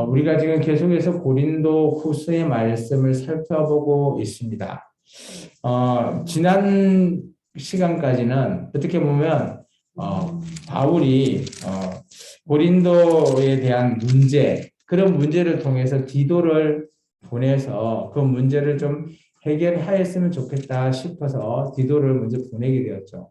우리가 지금 계속해서 고린도 후서의 말씀을 살펴보고 있습니다. 지난 시간까지는 어떻게 보면 바울이 고린도에 대한 문제, 그런 문제를 통해서 디도를 보내서 그 문제를 좀 해결하였으면 좋겠다 싶어서 디도를 먼저 보내게 되었죠.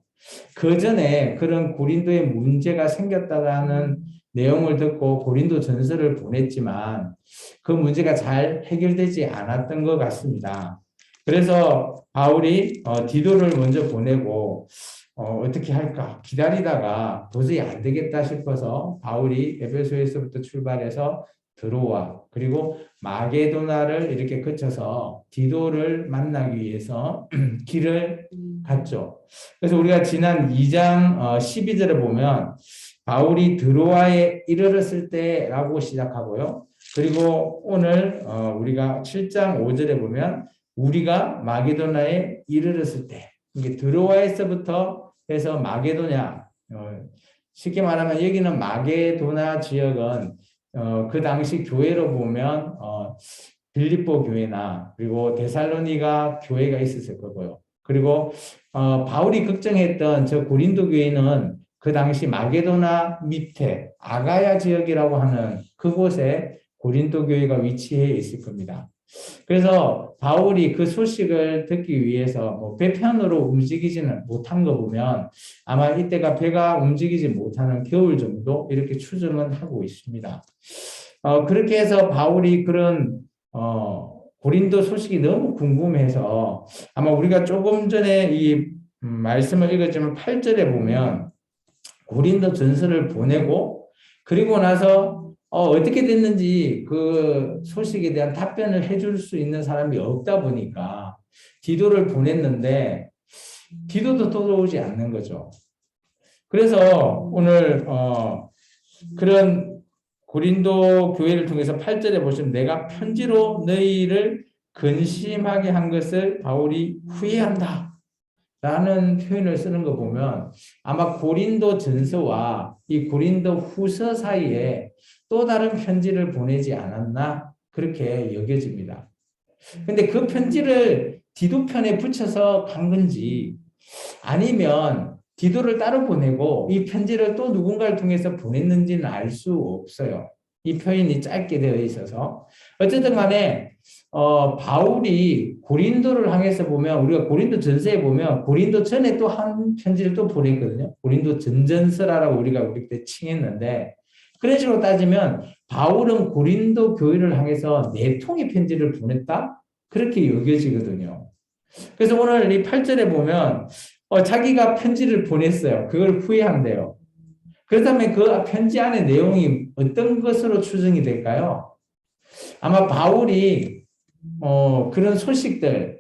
그 전에 그런 고린도에 문제가 생겼다라는 내용을 듣고 고린도 전서를 보냈지만 그 문제가 잘 해결되지 않았던 것 같습니다. 그래서 바울이 디도를 먼저 보내고 어떻게 할까 기다리다가 도저히 안 되겠다 싶어서 바울이 에베소에서부터 출발해서 드로아 그리고 마게도나를 이렇게 거쳐서 디도를 만나기 위해서 길을 갔죠. 그래서 우리가 지난 2장 12절에 보면 바울이 드로아에 이르렀을 때라고 시작하고요. 그리고 오늘 우리가 7장 5절에 보면 우리가 마게도나에 이르렀을 때, 이게 드로아에서부터 해서 마게도냐, 쉽게 말하면 여기는 마게도나 지역은 그 당시 교회로 보면 빌립보 교회나 그리고 데살로니가 교회가 있었을 거고요. 그리고 바울이 걱정했던 저 고린도 교회는 그 당시 마게도나 밑에 아가야 지역이라고 하는 그곳에 고린도 교회가 위치해 있을 겁니다. 그래서 바울이 그 소식을 듣기 위해서 뭐 배편으로 움직이지는 못한 거 보면 아마 이때가 배가 움직이지 못하는 겨울 정도 이렇게 추정은 하고 있습니다. 그렇게 해서 바울이 그런 고린도 소식이 너무 궁금해서 아마 우리가 조금 전에 이 말씀을 읽었지만 8절에 보면 고린도 전서를 보내고 그리고 나서 어떻게 됐는지 그 소식에 대한 답변을 해줄 수 있는 사람이 없다 보니까 디도를 보냈는데 디도도 돌아오지 않는 거죠. 그래서 오늘 그런 고린도 교회를 통해서 8절에 보시면 내가 편지로 너희를 근심하게 한 것을 바울이 후회한다 라는 표현을 쓰는 거 보면 아마 고린도 전서와 이 고린도 후서 사이에 또 다른 편지를 보내지 않았나 그렇게 여겨집니다. 근데 그 편지를 디도 편에 붙여서 간 건지 아니면 디도를 따로 보내고 이 편지를 또 누군가를 통해서 보냈는지는 알 수 없어요. 이 표현이 짧게 되어 있어서 어쨌든 간에 바울이 고린도를 향해서 보면 우리가 고린도 전서에 보면 고린도 전에 또 한 편지를 또 보냈거든요. 고린도 전전서라고 우리가 그때 칭했는데 그런 식으로 따지면 바울은 고린도 교회를 향해서 4통의 편지를 보냈다? 그렇게 여겨지거든요. 그래서 오늘 이 8절에 보면 자기가 편지를 보냈어요. 그걸 후회한대요. 그렇다면 그 편지 안에 내용이 어떤 것으로 추정이 될까요? 아마 바울이 그런 소식들,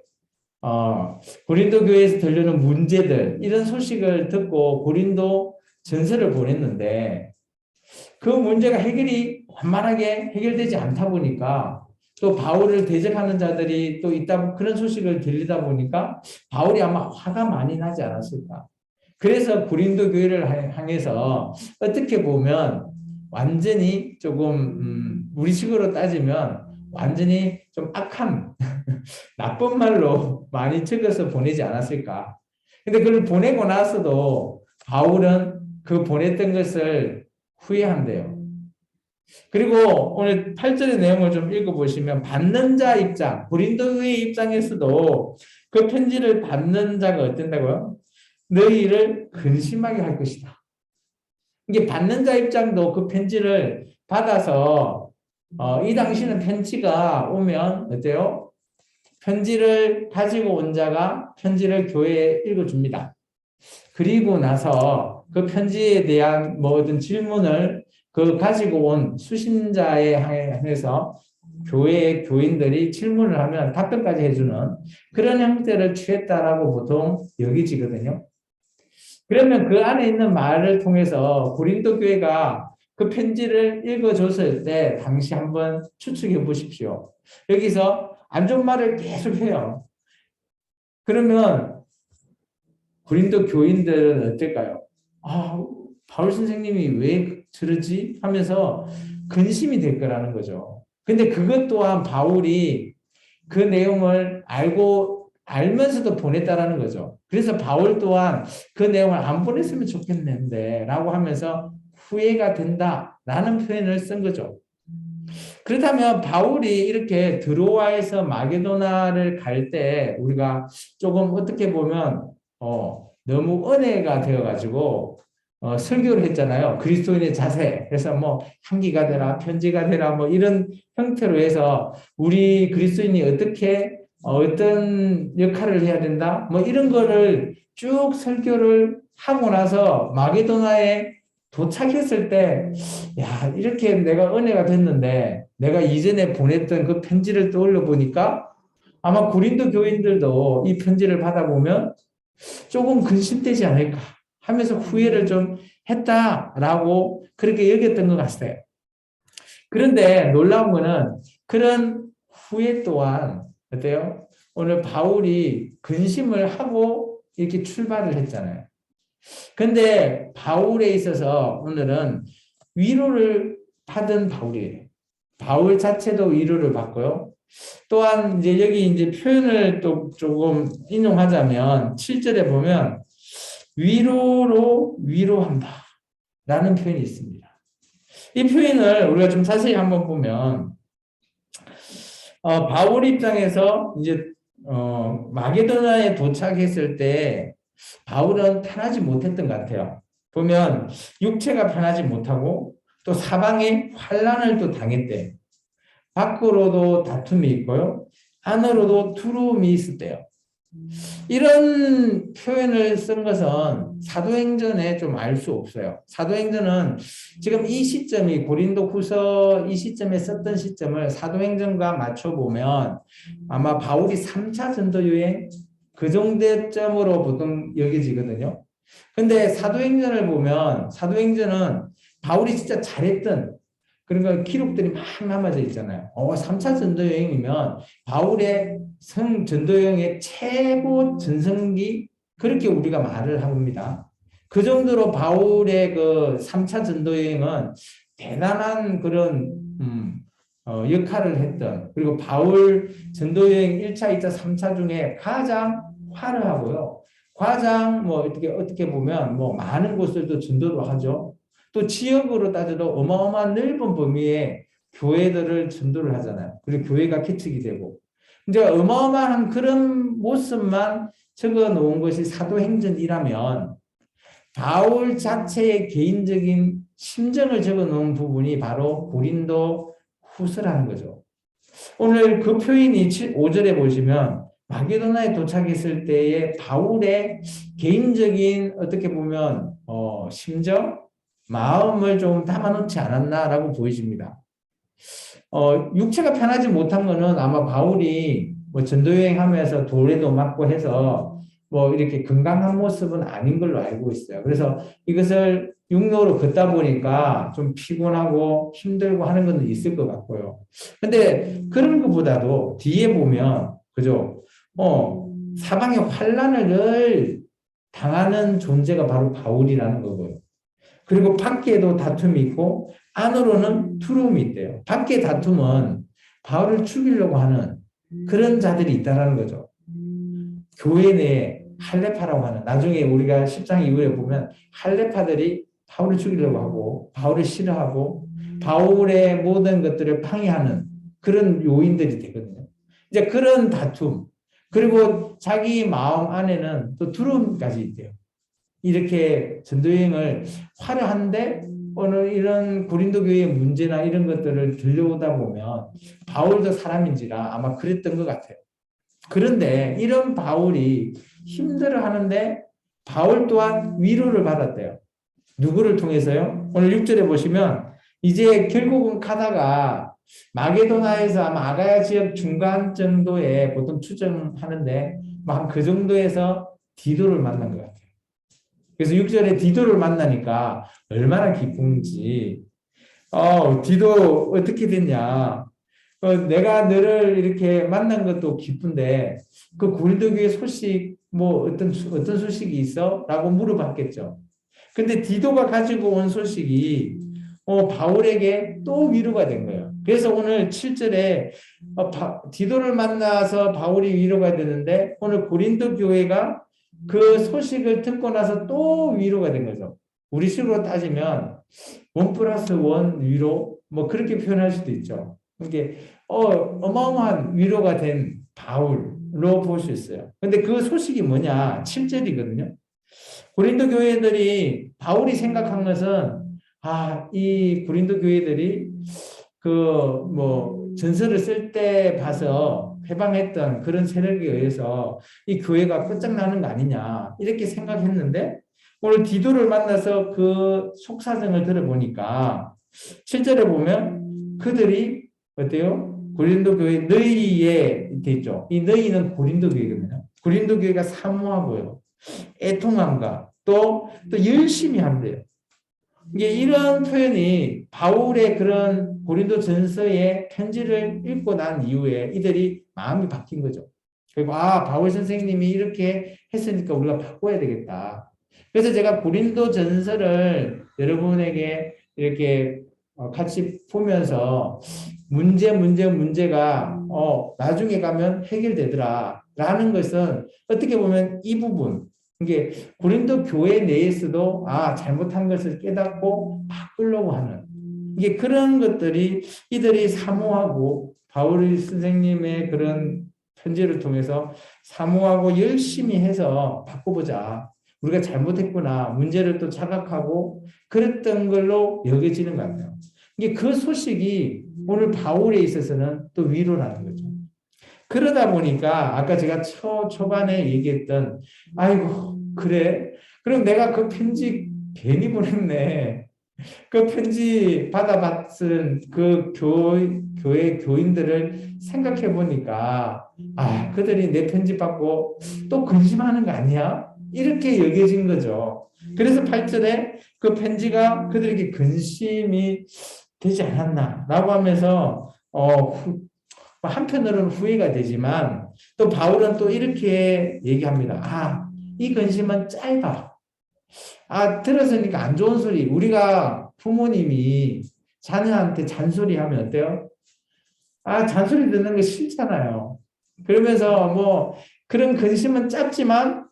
고린도 교회에서 들려오는 문제들 이런 소식을 듣고 고린도 전서를 보냈는데 그 문제가 해결이 완만하게 해결되지 않다 보니까 또 바울을 대적하는 자들이 또 있다 그런 소식을 들리다 보니까 바울이 아마 화가 많이 나지 않았을까. 그래서 고린도 교회를 향해서 어떻게 보면 완전히 조금 우리식으로 따지면 완전히 좀 악한 나쁜 말로 많이 적어서 보내지 않았을까. 근데 그걸 보내고 나서도 바울은 그 보냈던 것을 후회한대요. 그리고 오늘 8절의 내용을 좀 읽어보시면 받는 자 입장, 고린도의 입장에서도 그 편지를 받는 자가 어떤다고요? 너희를 근심하게 할 것이다. 이게 받는 자 입장도 그 편지를 받아서 이 당시는 편지가 오면 어때요? 편지를 가지고 온 자가 편지를 교회에 읽어줍니다. 그리고 나서 그 편지에 대한 모든 질문을 그 가지고 온 수신자에 한해서 교회의 교인들이 질문을 하면 답변까지 해주는 그런 형태를 취했다라고 보통 여기지거든요. 그러면 그 안에 있는 말을 통해서 고린도 교회가 그 편지를 읽어줬을 때 당시 한번 추측해 보십시오. 여기서 안 좋은 말을 계속 해요. 그러면 고린도 교인들은 어떨까요? 바울 선생님이 왜 저러지 하면서 근심이 될 거라는 거죠. 근데 그것 또한 바울이 그 내용을 알면서도 보냈다라는 거죠. 그래서 바울 또한 그 내용을 안 보냈으면 좋겠는데 라고 하면서 후회가 된다라는 표현을 쓴 거죠. 그렇다면 바울이 이렇게 드로아에서 마게도나를 갈 때 우리가 조금 어떻게 보면 너무 은혜가 되어가지고 설교를 했잖아요. 그리스도인의 자세. 그래서 뭐 향기가 되라, 편지가 되라, 뭐 이런 형태로 해서 우리 그리스도인이 어떻게 어떤 역할을 해야 된다, 뭐 이런 거를 쭉 설교를 하고 나서 마게도나에 도착했을 때, 야, 이렇게 내가 은혜가 됐는데, 내가 이전에 보냈던 그 편지를 떠올려 보니까 아마 고린도 교인들도 이 편지를 받아보면 조금 근심되지 않을까 하면서 후회를 좀 했다라고 그렇게 여겼던 것 같아요. 그런데 놀라운 거는 그런 후회 또한 어때요? 오늘 바울이 근심을 하고 이렇게 출발을 했잖아요. 근데 바울에 있어서 오늘은 위로를 받은 바울이에요. 바울 자체도 위로를 받고요. 또한 이제 여기 이제 표현을 또 조금 인용하자면 7절에 보면 위로로 위로한다 라는 표현이 있습니다. 이 표현을 우리가 좀 자세히 한번 보면 바울 입장에서 이제 마게도나에 도착했을 때 바울은 편하지 못했던 것 같아요. 보면 육체가 편하지 못하고 또 사방에 환난을 또 당했대요. 밖으로도 다툼이 있고요. 안으로도 두려움이 있을 때요. 이런 표현을 쓴 것은 사도행전에 좀 알 수 없어요. 사도행전은 지금 이 시점이 고린도 후서 이 시점에 썼던 시점을 사도행전과 맞춰보면 아마 바울이 3차 전도 여행 그 정도점으로 보통 여겨지거든요. 근데 사도행전을 보면 사도행전은 바울이 진짜 잘했던 그러니까 기록들이 막 남아져 있잖아요. 3차 전도 여행이면 바울의 전도 여행의 최고 전성기 그렇게 우리가 말을 합니다. 그 정도로 바울의 그 3차 전도 여행은 대단한 그런 역할을 했던 그리고 바울 전도 여행 1차, 2차, 3차 중에 가장 화려하고요. 가장 뭐 어떻게 보면 뭐 많은 곳들도 전도를 하죠. 또 지역으로 따져도 어마어마한 넓은 범위의 교회들을 전도를 하잖아요. 그리고 교회가 개척이 되고. 이제 어마어마한 그런 모습만 적어 놓은 것이 사도행전이라면 바울 자체의 개인적인 심정을 적어 놓은 부분이 바로 고린도 후서라는 거죠. 오늘 그 표현이 5절에 보시면 마게도나에 도착했을 때의 바울의 개인적인 어떻게 보면 심정, 마음을 좀 담아놓지 않았나라고 보여집니다. 육체가 편하지 못한 거는 아마 바울이 뭐 전도여행하면서 돌에도 맞고 해서 뭐 이렇게 건강한 모습은 아닌 걸로 알고 있어요. 그래서 이것을 육로로 걷다 보니까 좀 피곤하고 힘들고 하는 건 있을 것 같고요. 근데 그런 것보다도 뒤에 보면 그죠? 사방에 환란을 늘 당하는 존재가 바로 바울이라는 거고요. 그리고 밖에도 다툼이 있고 안으로는 두려움이 있대요. 밖에 다툼은 바울을 죽이려고 하는 그런 자들이 있다는 거죠. 교회 내에 할레파라고 하는 나중에 우리가 10장 이후에 보면 할레파들이 바울을 죽이려고 하고 바울을 싫어하고 바울의 모든 것들을 방해하는 그런 요인들이 되거든요. 이제 그런 다툼 그리고 자기 마음 안에는 또 두려움까지 있대요. 이렇게 전도여행을 화려한데 오늘 이런 고린도 교회의 문제나 이런 것들을 들려오다 보면 바울도 사람인지라 아마 그랬던 것 같아요. 그런데 이런 바울이 힘들어하는데 바울 또한 위로를 받았대요. 누구를 통해서요? 오늘 6절에 보시면 이제 결국은 가다가 마게도나에서 아마 아가야 지역 중간 정도에 보통 추정하는데 막 그 정도에서 디도를 만난 것 같아요. 그래서 6절에 디도를 만나니까 얼마나 기쁜지 디도 어떻게 됐냐 내가 너를 이렇게 만난 것도 기쁜데 그 고린도 교회 소식 뭐 어떤 소식이 있어? 라고 물어봤겠죠. 근데 디도가 가지고 온 소식이 바울에게 또 위로가 된 거예요. 그래서 오늘 7절에 디도를 만나서 바울이 위로가 되는데 오늘 고린도 교회가 그 소식을 듣고 나서 또 위로가 된 거죠. 우리식으로 따지면 1+1 위로 뭐 그렇게 표현할 수도 있죠. 이게 어마어마한 위로가 된 바울로 볼 수 있어요. 근데 그 소식이 뭐냐? 7절이거든요. 고린도 교회들이 바울이 생각한 것은 이 고린도 교회들이 전서를 쓸 때 봐서 해방했던 그런 세력에 의해서 이 교회가 끝장나는 거 아니냐 이렇게 생각했는데 오늘 디도를 만나서 그 속사정을 들어보니까 실제로 보면 그들이 어때요? 고린도 교회 너희에 돼 있죠. 이 너희는 고린도 교회거든요. 고린도 교회가 사모하고요. 애통함과 또 열심히 한대요. 이게 이런 표현이 바울의 그런 고린도 전서의 편지를 읽고 난 이후에 이들이 마음이 바뀐 거죠. 그리고 바울 선생님이 이렇게 했으니까 우리가 바꿔야 되겠다. 그래서 제가 고린도 전서를 여러분에게 이렇게 같이 보면서 문제가 나중에 가면 해결되더라 라는 것은 어떻게 보면 이 부분 이게 고린도 교회 내에서도 잘못한 것을 깨닫고 바꾸려고 하는 이게 그런 것들이 이들이 사모하고 바울 선생님의 그런 편지를 통해서 사모하고 열심히 해서 바꿔보자. 우리가 잘못했구나. 문제를 또 자각하고 그랬던 걸로 여겨지는 것 같아요. 이게 그 소식이 오늘 바울에 있어서는 또 위로라는 거죠. 그러다 보니까 아까 제가 초반에 얘기했던 아이고 그래? 그럼 내가 그 편지 괜히 보냈네. 그 편지 받아봤은 그 교회 교인들을 생각해 보니까 그들이 내 편지 받고 또 근심하는 거 아니야? 이렇게 여겨진 거죠. 그래서 8절에 그 편지가 그들에게 근심이 되지 않았나라고 하면서 한편으로는 후회가 되지만 또 바울은 또 이렇게 얘기합니다. 이 근심은 짧아. 들었으니까 안 좋은 소리. 우리가 부모님이 자녀한테 잔소리하면 어때요? 잔소리 듣는 거 싫잖아요. 그러면서 그런 근심은 짧지만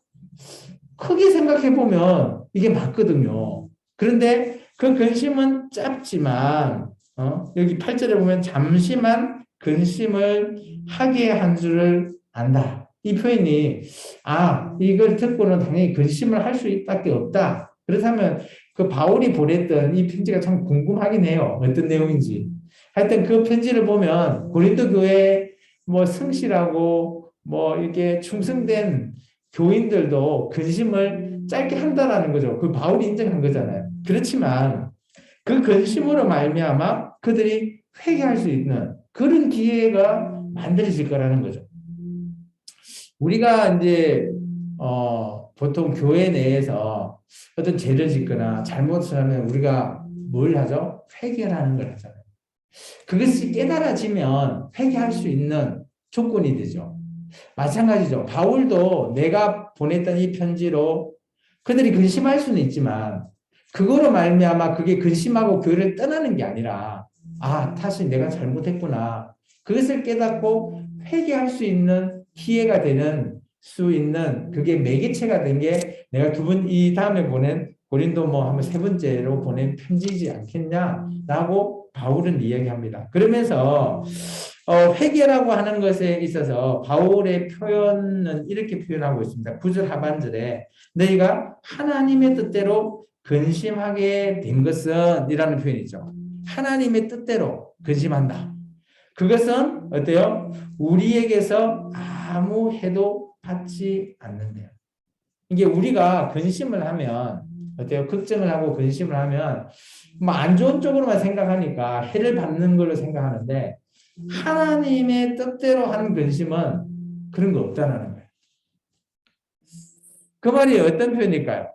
크게 생각해 보면 이게 맞거든요. 그런데 그 근심은 짧지만 여기 8절에 보면 잠시만 근심을 하게 한 줄을 안다. 이 표현이 이걸 듣고는 당연히 근심을 할 수 있밖에 없다. 그렇다면 그 바울이 보냈던 이 편지가 참 궁금하긴 해요. 어떤 내용인지. 하여튼 그 편지를 보면 고린도 교회 성실하고 이렇게 충성된 교인들도 근심을 짧게 한다라는 거죠. 그 바울이 인정한 거잖아요. 그렇지만 그 근심으로 말미암아 그들이 회개할 수 있는 그런 기회가 만들어질 거라는 거죠. 우리가 이제 보통 교회 내에서 어떤 죄를 짓거나 잘못을 하면 우리가 뭘 하죠? 회개라는 걸 하잖아요. 그것이 깨달아지면 회개할 수 있는 조건이 되죠. 마찬가지죠. 바울도 내가 보냈던 이 편지로 그들이 근심할 수는 있지만 그거로 말미암아 그게 근심하고 교회를 떠나는 게 아니라 사실 내가 잘못했구나. 그것을 깨닫고 회개할 수 있는 기회가 되는 수 있는 그게 매개체가 된 게 내가 이 다음에 보낸 고린도 한번 세 번째로 보낸 편지이지 않겠냐라고 바울은 이야기합니다. 그러면서 회개라고 하는 것에 있어서 바울의 표현은 이렇게 표현하고 있습니다. 9절 하반절에 너희가 하나님의 뜻대로 근심하게 된 것은 이라는 표현이죠. 하나님의 뜻대로 근심한다. 그것은 어때요? 우리에게서 아무 해도 받지 않는데요. 이게 우리가 근심을 하면 어때요? 걱정을 하고 근심을 하면 안 좋은 쪽으로만 생각하니까 해를 받는 걸로 생각하는데 하나님의 뜻대로 하는 근심은 그런 거 없다는 거예요. 그 말이 어떤 표현일까요?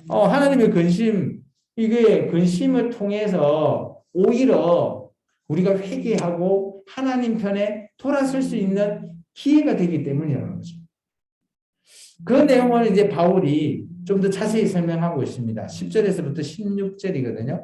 하나님의 근심, 이게 근심을 통해서 오히려 우리가 회개하고 하나님 편에 돌아설 수 있는 기회가 되기 때문이라는 거죠. 그 내용을 이제 바울이 좀 더 자세히 설명하고 있습니다. 10절에서부터 16절이거든요.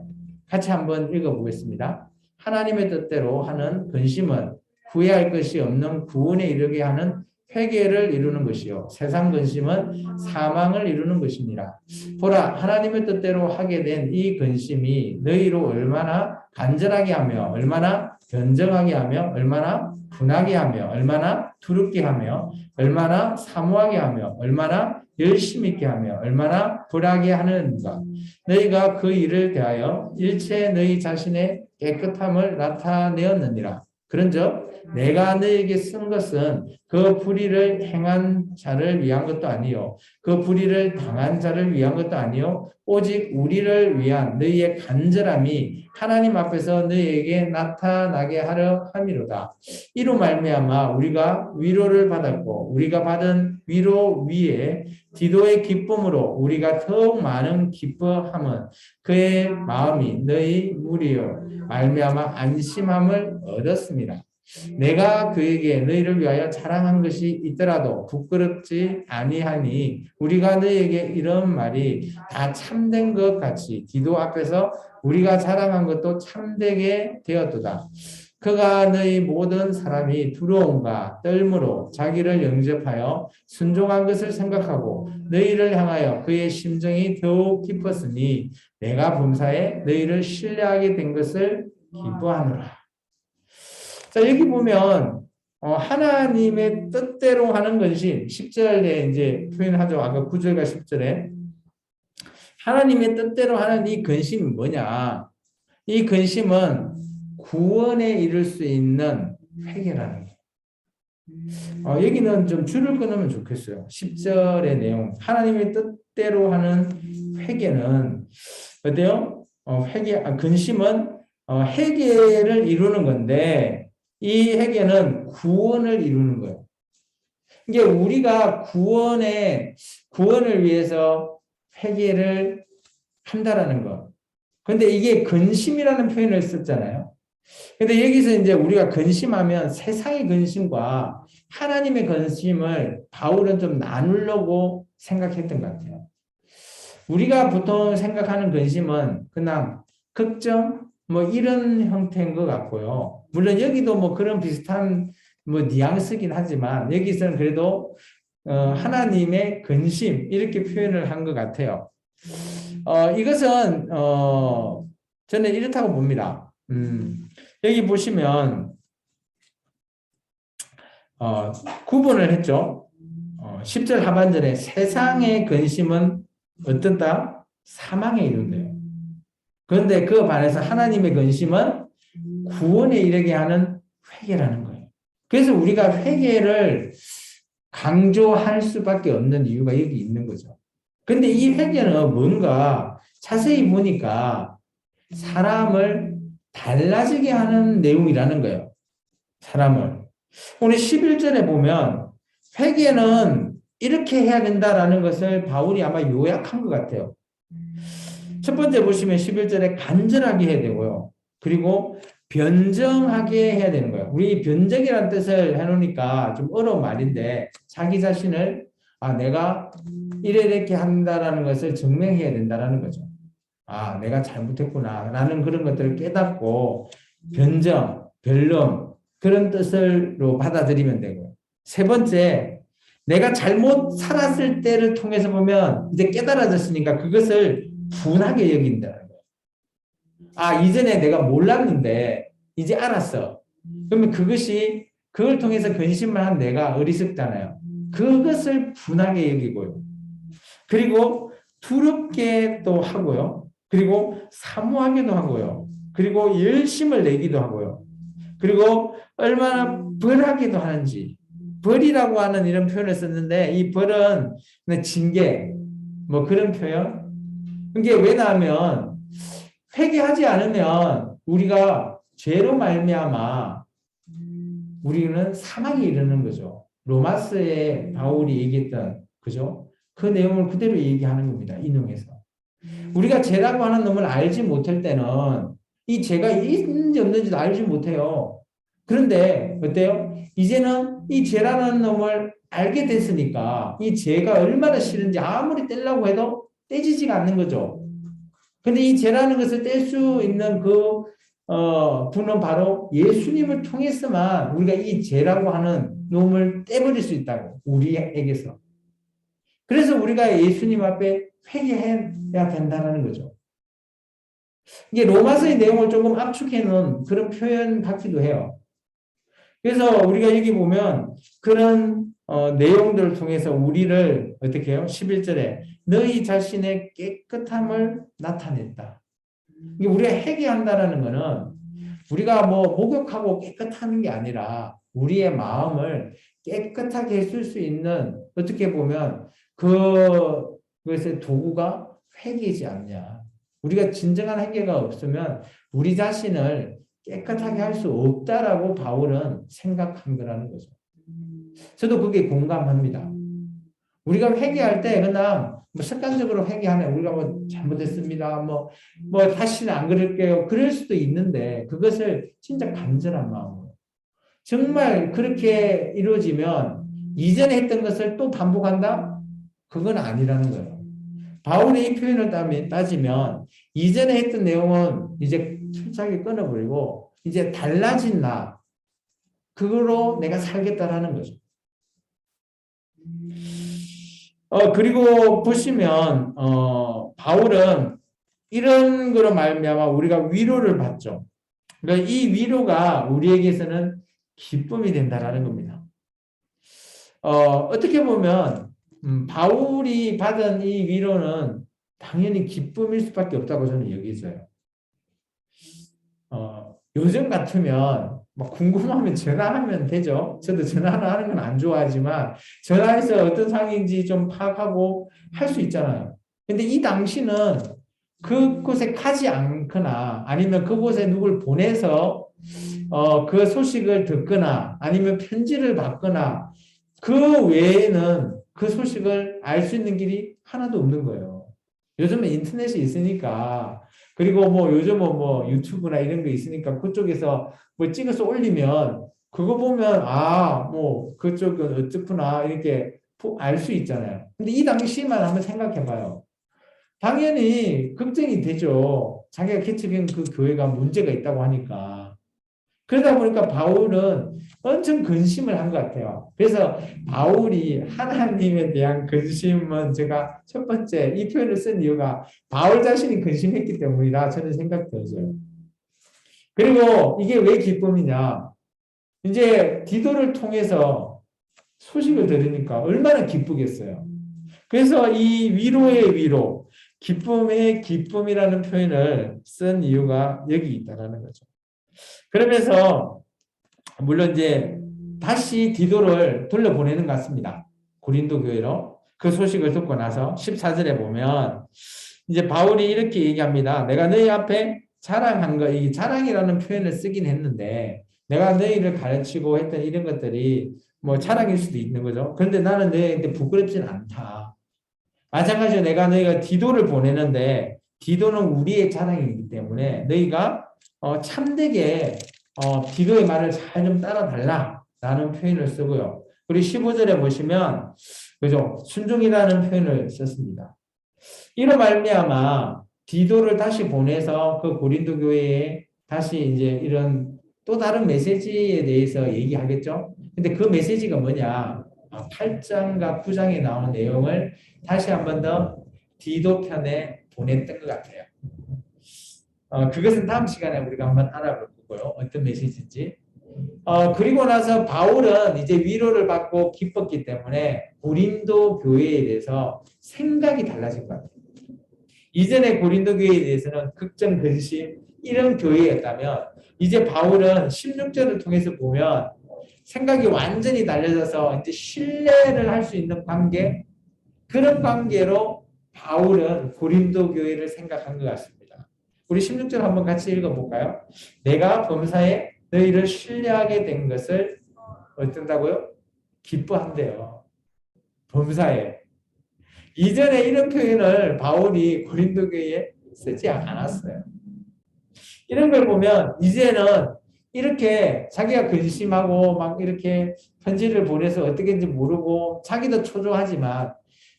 같이 한번 읽어보겠습니다. 하나님의 뜻대로 하는 근심은 후회할 것이 없는 구원에 이르게 하는 회개를 이루는 것이요. 세상 근심은 사망을 이루는 것입니다. 보라, 하나님의 뜻대로 하게 된 이 근심이 너희로 얼마나 간절하게 하며, 얼마나 변정하게 하며, 얼마나 분하게 하며, 얼마나 두렵게 하며, 얼마나 사모하게 하며, 얼마나 열심히 있게 하며, 얼마나 불하게 하는가. 너희가 그 일을 대하여 일체 너희 자신의 깨끗함을 나타내었느니라. 그런즉 내가 너에게 쓴 것은 그 불의를 행한 자를 위한 것도 아니요 그 불의를 당한 자를 위한 것도 아니요 오직 우리를 위한 너희의 간절함이 하나님 앞에서 너희에게 나타나게 하려 함이로다. 이로 말미암아 우리가 위로를 받았고 우리가 받은 위로 위에 디도의 기쁨으로 우리가 더욱 많은 기뻐함은 그의 마음이 너희 무리여 말미암아 안심함을 얻었습니다. 내가 그에게 너희를 위하여 자랑한 것이 있더라도 부끄럽지 아니하니 우리가 너희에게 이런 말이 다 참된 것 같이 디도 앞에서 우리가 자랑한 것도 참되게 되었도다. 그가 너희 모든 사람이 두려움과 떨므로 자기를 영접하여 순종한 것을 생각하고 너희를 향하여 그의 심정이 더욱 깊었으니 내가 범사에 너희를 신뢰하게 된 것을 기뻐하노라. 자, 여기 보면 하나님의 뜻대로 하는 것이 10절에 이제 표현하죠. 아까 9절과 10절에 하나님의 뜻대로 하는 이 근심이 뭐냐? 이 근심은 구원에 이를 수 있는 회개라는 거예요. 여기는 좀 줄을 끊으면 좋겠어요. 10절의 내용. 하나님의 뜻대로 하는 회개는 어때요? 근심은 회개를 이루는 건데 이 회개는 구원을 이루는 거예요. 이게 우리가 구원을 위해서 회개를 한다라는 거. 근데 이게 근심이라는 표현을 썼잖아요. 근데 여기서 이제 우리가 근심하면 세상의 근심과 하나님의 근심을 바울은 좀 나누려고 생각했던 것 같아요. 우리가 보통 생각하는 근심은 그냥 걱정, 뭐 이런 형태인 것 같고요. 물론 여기도 뭐 그런 비슷한 뭐 뉘앙스긴 하지만 여기서는 그래도 하나님의 근심 이렇게 표현을 한 것 같아요. 이것은 저는 이렇다고 봅니다. 여기 보시면 구분을 했죠. 10절 하반절에 세상의 근심은 어떻다? 사망에 이른대요. 그런데 그 반해서 하나님의 근심은 구원에 이르게 하는 회개라는 거예요. 그래서 우리가 회개를 강조할 수밖에 없는 이유가 여기 있는 거죠. 근데 이 회개는 뭔가 자세히 보니까 사람을 달라지게 하는 내용이라는 거예요. 사람을. 오늘 11절에 보면 회개는 이렇게 해야 된다라는 것을 바울이 아마 요약한 것 같아요. 첫 번째 보시면 11절에 간절하게 해야 되고요. 그리고 변정하게 해야 되는 거예요. 우리 변정이라는 뜻을 해놓으니까 좀 어려운 말인데 자기 자신을 내가 이렇게 한다라는 것을 증명해야 된다라는 거죠. 내가 잘못했구나 라는 그런 것들을 깨닫고 변정, 변론 그런 뜻으로 받아들이면 되고요. 세 번째, 내가 잘못 살았을 때를 통해서 보면 이제 깨달아졌으니까 그것을 분하게 여긴다는 거예요. 이전에 내가 몰랐는데 이제 알았어. 그러면 그걸 통해서 근심을 한 내가 어리석잖아요. 그것을 분하게 여기고요. 그리고 두렵게 또 하고요. 그리고 사모하기도 하고요. 그리고 열심을 내기도 하고요. 그리고 얼마나 벌하기도 하는지. 벌이라고 하는 이런 표현을 썼는데 이 벌은 징계 뭐 그런 표현. 이게 왜냐하면 회개하지 않으면 우리가 죄로 말미암아 우리는 사망에 이르는 거죠. 로마서에 바울이 얘기했던 그죠? 그 내용을 그대로 얘기하는 겁니다. 인용해서. 우리가 죄라고 하는 놈을 알지 못할 때는 이 죄가 있는지 없는지도 알지 못해요. 그런데 어때요? 이제는 이 죄라는 놈을 알게 됐으니까 이 죄가 얼마나 싫은지 아무리 떼려고 해도 떼지지가 않는 거죠. 근데 이 죄라는 것을 뗄 수 있는 그 분은 바로 예수님을 통해서만 우리가 이 죄라고 하는 놈을 떼버릴 수 있다고, 우리에게서. 그래서 우리가 예수님 앞에 회개해야 된다는 거죠. 이게 로마서의 내용을 조금 압축해 놓은 그런 표현 같기도 해요. 그래서 우리가 여기 보면 그런 내용들을 통해서 우리를 어떻게 해요? 11절에 너희 자신의 깨끗함을 나타냈다. 이게 우리가 회개한다라는 거는 우리가 뭐 목욕하고 깨끗하는 게 아니라 우리의 마음을 깨끗하게 해줄 수 있는, 어떻게 보면 그것의 도구가 회개이지 않냐. 우리가 진정한 회개가 없으면 우리 자신을 깨끗하게 할 수 없다라고 바울은 생각한 거라는 거죠. 저도 그게 공감합니다. 우리가 회개할 때 그냥 뭐 습관적으로 회개하면 우리가 뭐 잘못했습니다. 뭐 다시는 안 그럴게요. 그럴 수도 있는데 그것을 진짜 간절한 마음으로. 정말 그렇게 이루어지면 이전에 했던 것을 또 반복한다? 그건 아니라는 거예요. 바울의 이 표현을 따지면 이전에 했던 내용은 이제 철저하게 끊어버리고 이제 달라진 나, 그거로 내가 살겠다라는 거죠. 그리고 보시면 바울은 이런 거로 말미암아 우리가 위로를 받죠. 그러니까 이 위로가 우리에게서는 기쁨이 된다라는 겁니다. 어떻게 보면 바울이 받은 이 위로는 당연히 기쁨일 수밖에 없다고 저는 여기져요. 요즘 같으면 막 궁금하면 전화하면 되죠. 저도 전화를 하는 건 안 좋아하지만 전화해서 어떤 상황인지 좀 파악하고 할 수 있잖아요. 근데 이 당시는 그곳에 가지 않거나 아니면 그곳에 누굴 보내서 그 소식을 듣거나 아니면 편지를 받거나 그 외에는 그 소식을 알 수 있는 길이 하나도 없는 거예요. 요즘은 인터넷이 있으니까, 그리고 뭐 요즘은 뭐 유튜브나 이런 거 있으니까 그쪽에서 뭐 찍어서 올리면 그거 보면 뭐 그쪽은 어떻구나 이렇게 알 수 있잖아요. 근데 이 당시만 한번 생각해 봐요. 당연히 걱정이 되죠. 자기가 개척한 그 교회가 문제가 있다고 하니까. 그러다 보니까 바울은 엄청 근심을 한 것 같아요. 그래서 바울이 하나님에 대한 근심은 제가 첫 번째 이 표현을 쓴 이유가 바울 자신이 근심했기 때문이라 저는 생각이 들어요. 그리고 이게 왜 기쁨이냐. 이제 디도를 통해서 소식을 들으니까 얼마나 기쁘겠어요. 그래서 이 위로의 위로, 기쁨의 기쁨이라는 표현을 쓴 이유가 여기 있다는 거죠. 그러면서 물론 이제 다시 디도를 돌려보내는 것 같습니다. 고린도 교회로. 그 소식을 듣고 나서 14절에 보면 이제 바울이 이렇게 얘기합니다. 내가 너희 앞에 자랑한 거, 이 자랑이라는 표현을 쓰긴 했는데 내가 너희를 가르치고 했던 이런 것들이 뭐 자랑일 수도 있는 거죠. 그런데 나는 너희한테 부끄럽지는 않다. 마찬가지로 내가 너희가 디도를 보내는데 디도는 우리의 자랑이기 때문에 너희가 참되게 디도의 말을 잘 좀 따라달라라는 표현을 쓰고요. 그리고 15절에 보시면 그죠? 순종이라는 표현을 썼습니다. 이로 말미암아 디도를 다시 보내서 그 고린도 교회에 다시 이제 이런 또 다른 메시지에 대해서 얘기하겠죠. 근데 그 메시지가 뭐냐? 8장과 9장에 나오는 내용을 다시 한 번 더 디도 편에 보냈던 것 같아요. 그것은 다음 시간에 우리가 한번 알아볼 거고요. 어떤 메시지인지. 그리고 나서 바울은 이제 위로를 받고 기뻤기 때문에 고린도 교회에 대해서 생각이 달라진 것 같아요. 이전에 고린도 교회에 대해서는 극정 근심 이런 교회였다면 이제 바울은 16절을 통해서 보면 생각이 완전히 달라져서 이제 신뢰를 할 수 있는 관계, 그런 관계로 바울은 고린도 교회를 생각한 것 같습니다. 우리 16절 한번 같이 읽어볼까요? 내가 범사에 너희를 신뢰하게 된 것을 어쩐다고요? 기뻐한대요. 범사에. 이전에 이런 표현을 바울이 고린도 교회에 쓰지 않았어요. 이런 걸 보면 이제는 이렇게 자기가 근심하고 막 이렇게 편지를 보내서 어떻게인지 모르고 자기도 초조하지만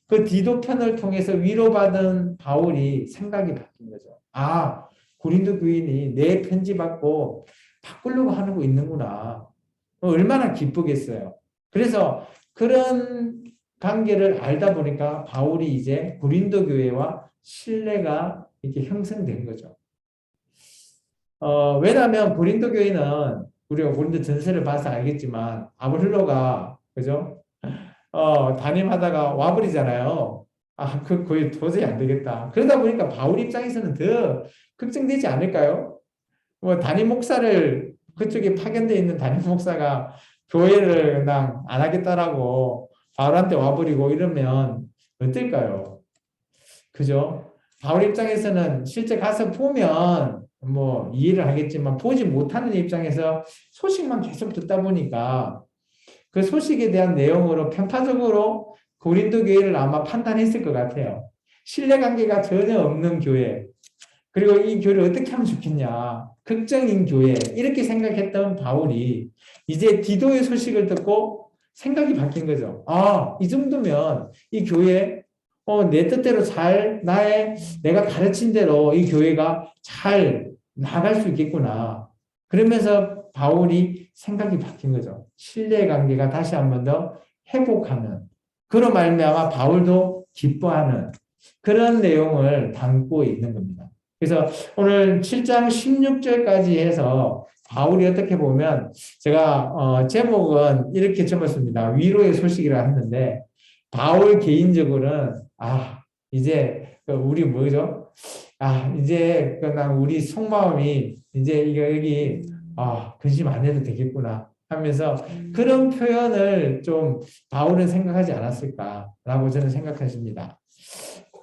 그 디도편을 통해서 위로받은 바울이 생각이 바뀐 거죠. 아, 고린도 교인이 내 편지 받고 바꾸려고 하는 거 있는구나. 얼마나 기쁘겠어요. 그래서 그런 관계를 알다 보니까 바울이 이제 고린도 교회와 신뢰가 이렇게 형성된 거죠. 왜냐하면 고린도 교회는 우리가 고린도 전서를 봐서 알겠지만 아볼로가 그죠? 담임하다가 와버리잖아요. 아, 거의 도저히 안 되겠다. 그러다 보니까 바울 입장에서는 더 걱정되지 않을까요? 뭐 담임 목사를 그쪽에 파견되어 있는 담임 목사가 교회를 그냥 안 하겠다라고 바울한테 와버리고 이러면 어떨까요? 그죠? 바울 입장에서는 실제 가서 보면 뭐 이해를 하겠지만 보지 못하는 입장에서 소식만 계속 듣다 보니까 그 소식에 대한 내용으로 편파적으로 고린도 교회를 아마 판단했을 것 같아요. 신뢰관계가 전혀 없는 교회, 그리고 이 교회를 어떻게 하면 좋겠냐, 걱정인 교회, 이렇게 생각했던 바울이 이제 디도의 소식을 듣고 생각이 바뀐 거죠. 아, 이 정도면 이 교회 내 뜻대로 내가 가르친 대로 이 교회가 잘 나갈 수 있겠구나. 그러면서 바울이 생각이 바뀐 거죠. 신뢰 관계가 다시 한 번 더 회복하는, 그로 말미암아 바울도 기뻐하는 그런 내용을 담고 있는 겁니다. 그래서 오늘 7장 16절까지 해서 바울이 어떻게 보면 제가 제목은 이렇게 적었습니다. 위로의 소식이라 했는데 바울 개인적으로는 이제 우리 뭐죠? 이제 그냥 우리 속마음이 이제 이거 여기 근심 안 해도 되겠구나 하면서 그런 표현을 좀 바울은 생각하지 않았을까라고 저는 생각하십니다.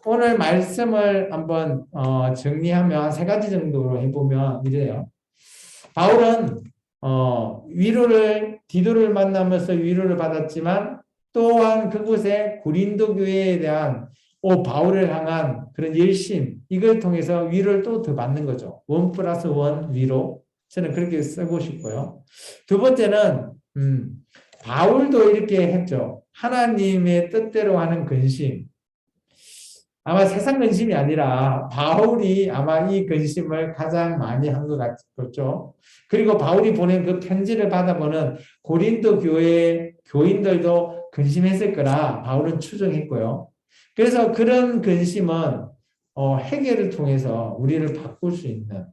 오늘 말씀을 한번 정리하면 세 가지 정도로 해보면 이래요. 바울은 디도를 만나면서 위로를 받았지만 또한 그곳에 고린도 교회에 대한 바울을 향한 그런 열심, 이걸 통해서 위로를 또 더 받는 거죠. 1+1 위로. 저는 그렇게 쓰고 싶고요. 두 번째는 바울도 이렇게 했죠. 하나님의 뜻대로 하는 근심. 아마 세상 근심이 아니라 바울이 아마 이 근심을 가장 많이 한 것 같죠. 그리고 바울이 보낸 그 편지를 받아보는 고린도 교회 교인들도 근심했을 거라 바울은 추정했고요. 그래서 그런 근심은 해결을 통해서 우리를 바꿀 수 있는,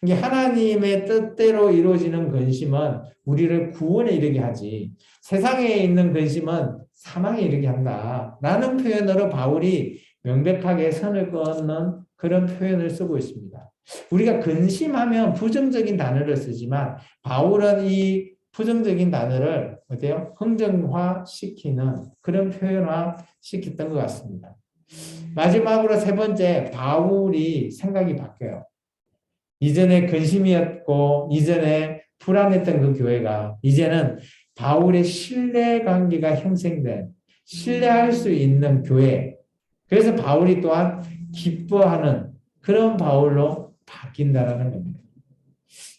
이게 하나님의 뜻대로 이루어지는 근심은 우리를 구원에 이르게 하지, 세상에 있는 근심은 사망에 이르게 한다라는 표현으로 바울이 명백하게 선을 그는 그런 표현을 쓰고 있습니다. 우리가 근심하면 부정적인 단어를 쓰지만 바울은 이 부정적인 단어를 어때요? 긍정화시키는 그런 표현화 시켰던 것 같습니다. 마지막으로 세 번째, 바울이 생각이 바뀌어요. 이전에 근심이었고 이전에 불안했던 그 교회가 이제는 바울의 신뢰 관계가 형성된, 신뢰할 수 있는 교회, 그래서 바울이 또한 기뻐하는 그런 바울로 바뀐다라는 겁니다.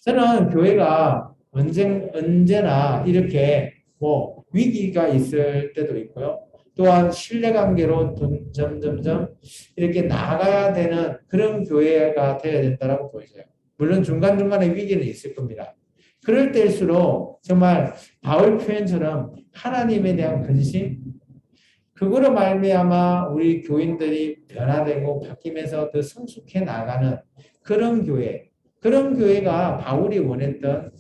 저는 교회가 언제나 이렇게 뭐 위기가 있을 때도 있고요. 또한 신뢰관계로 점점점 이렇게 나아가야 되는 그런 교회가 되어야 된다고 보여져요. 물론 중간중간에 위기는 있을 겁니다. 그럴 때일수록 정말 바울 표현처럼 하나님에 대한 근심, 그거로 말미암아 우리 교인들이 변화되고 바뀌면서 더 성숙해 나가는 그런 교회, 그런 교회가 바울이 원했던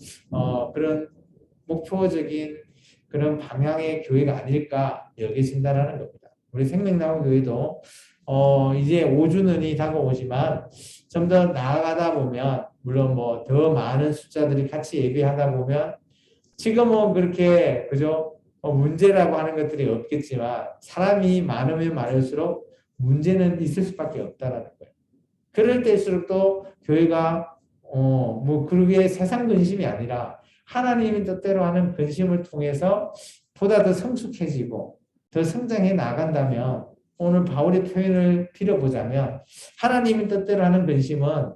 그런 목표적인 그런 방향의 교회가 아닐까 여겨진다라는 겁니다. 우리 생명나무 교회도 이제 5주년이 다가오지만 좀 더 나아가다 보면, 물론 뭐 더 많은 숫자들이 같이 예배하다 보면 지금은 그렇게 그죠? 문제라고 하는 것들이 없겠지만 사람이 많으면 많을수록 문제는 있을 수밖에 없다라는 거예요. 그럴 때일수록 또 교회가 뭐 그게 세상 근심이 아니라 하나님의 뜻대로 하는 근심을 통해서 보다 더 성숙해지고 더 성장해 나간다면, 오늘 바울의 표현을 빌어보자면 하나님의 뜻대로 하는 근심은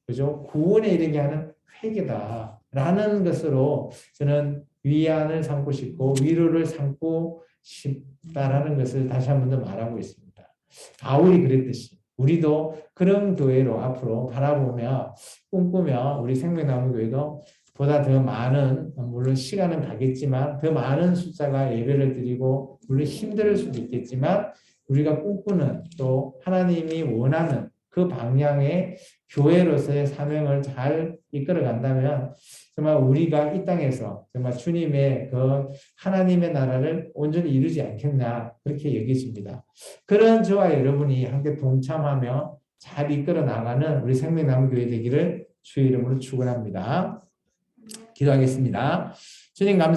그죠? 구원에 이르게 하는 회개다라는 것으로 저는 위안을 삼고 싶고 위로를 삼고 쉽다라는 것을 다시 한 번 더 말하고 있습니다. 바울이 그랬듯이 우리도 그런 교회로 앞으로 바라보며 꿈꾸며 우리 생명나무교회도 보다 더 많은, 물론 시간은 가겠지만 더 많은 숫자가 예배를 드리고 물론 힘들 수도 있겠지만 우리가 꿈꾸는 또 하나님이 원하는 그 방향의 교회로서의 사명을 잘 이끌어 간다면 정말 우리가 이 땅에서 정말 주님의 그 하나님의 나라를 온전히 이루지 않겠나 그렇게 여기십니다. 그런 저와 여러분이 함께 동참하며 잘 이끌어 나가는 우리 생명나무교회 되기를 주의 이름으로 축원합니다. 기도하겠습니다. 주님 감사합니다.